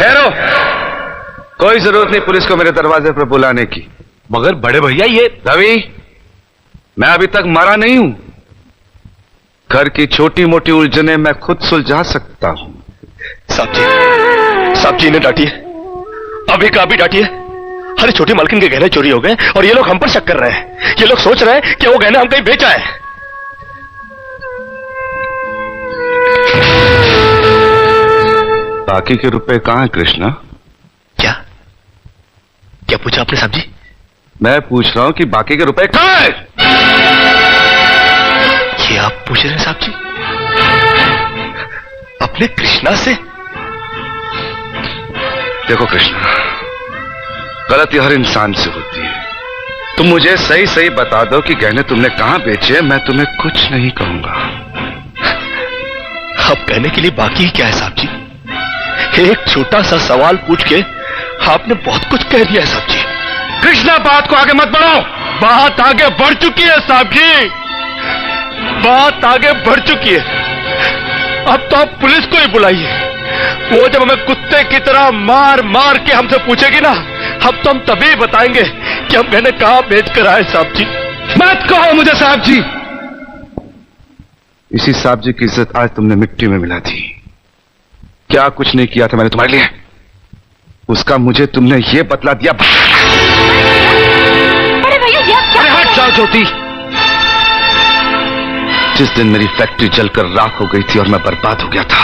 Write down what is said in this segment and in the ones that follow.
ठहरो, कोई जरूरत नहीं पुलिस को मेरे दरवाजे पर बुलाने की। मगर बड़े भैया ये रवि, मैं अभी तक मरा नहीं हूं। घर की छोटी मोटी उलझने मैं खुद सुलझा सकता हूं। साहब जी ने डांटिए, अभी का अभी डांटिए। अरे छोटी मालकिन के गहने चोरी हो गए और ये लोग हम पर शक कर रहे हैं। ये लोग सोच रहे हैं कि वो गहने हम कहीं बेचा है। बाकी के रुपए कहां हैं कृष्णा? क्या पूछा आपने साहब जी? मैं पूछ रहा हूं कि बाकी के रुपए कहां हैं? ये आप पूछ रहे हैं साहब जी अपने कृष्णा से? देखो कृष्णा, गलती हर इंसान से होती है। तुम मुझे सही सही बता दो कि गहने तुमने कहां बेचे, मैं तुम्हें कुछ नहीं कहूंगा। अब कहने के लिए बाकी ही क्या है साहब जी? एक छोटा सा सवाल पूछ के आपने बहुत कुछ कह दिया है साहब जी। कृष्णा, बात को आगे मत बढ़ाओ। बात आगे बढ़ चुकी है साहब जी, बात आगे बढ़ चुकी है। अब तो आप पुलिस को ही बुलाइए। वो जब हमें कुत्ते की तरह मार मार के हमसे पूछेगी ना, अब तो हम तभी बताएंगे कि हम गहने कहां बेच कर आए साहब जी। मत कहो मुझे साहब जी। इसी साहब जी की इज्जत आज तुमने मिट्टी में मिला दी। क्या कुछ नहीं किया था मैंने तुम्हारे लिए, उसका मुझे तुमने ये बतला दिया। अरे भैया जी, आप क्या? अरे हट जाओ ज्योति। जिस दिन मेरी फैक्ट्री जलकर राख हो गई थी और मैं बर्बाद हो गया था,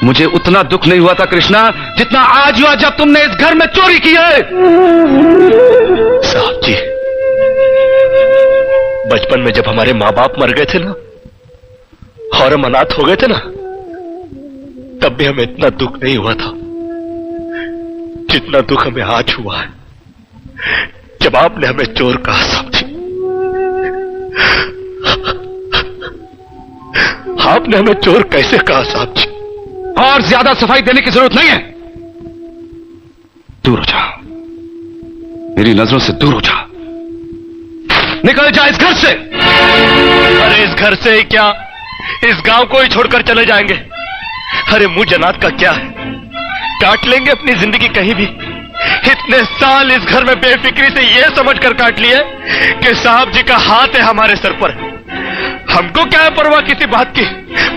मुझे उतना दुख नहीं हुआ था कृष्णा जितना आज हुआ जब तुमने इस घर में चोरी की है। साहब जी, बचपन में जब हमारे माँ बाप मर गए थे ना और हम अनाथ हो गए थे ना, तब भी हमें इतना दुख नहीं हुआ था जितना दुख हमें आज हुआ है जब आपने हमें चोर कहा साहब जी। आपने हमें चोर कैसे कहा साहब जी? और ज्यादा सफाई देने की जरूरत नहीं है। दूर हो जा, मेरी नजरों से दूर हो जा। निकल जा इस घर से। अरे इस घर से ही क्या, इस गांव को ही छोड़कर चले जाएंगे। अरे मुंह जनात का क्या है, काट लेंगे अपनी जिंदगी कहीं भी। इतने साल इस घर में बेफिक्री से ये समझकर काट लिए कि साहब जी का हाथ है हमारे सर पर। हमको क्या है परवाह किसी बात की,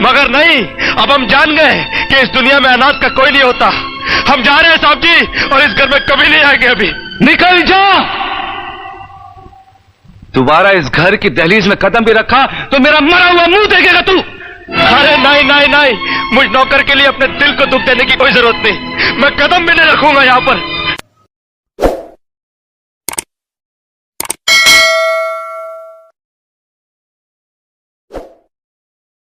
मगर नहीं, अब हम जान गए कि इस दुनिया में अनाथ का कोई नहीं होता। हम जा रहे हैं साहब जी और इस घर में कभी नहीं आएंगे। अभी निकल जा। दोबारा इस घर की दहलीज में कदम भी रखा तो मेरा मरा हुआ मुंह देखेगा तू। अरे नहीं नहीं नहीं, मुझ नौकर के लिए अपने दिल को दुख देने की कोई जरूरत नहीं। मैं कदम भी नहीं रखूंगा यहाँ पर।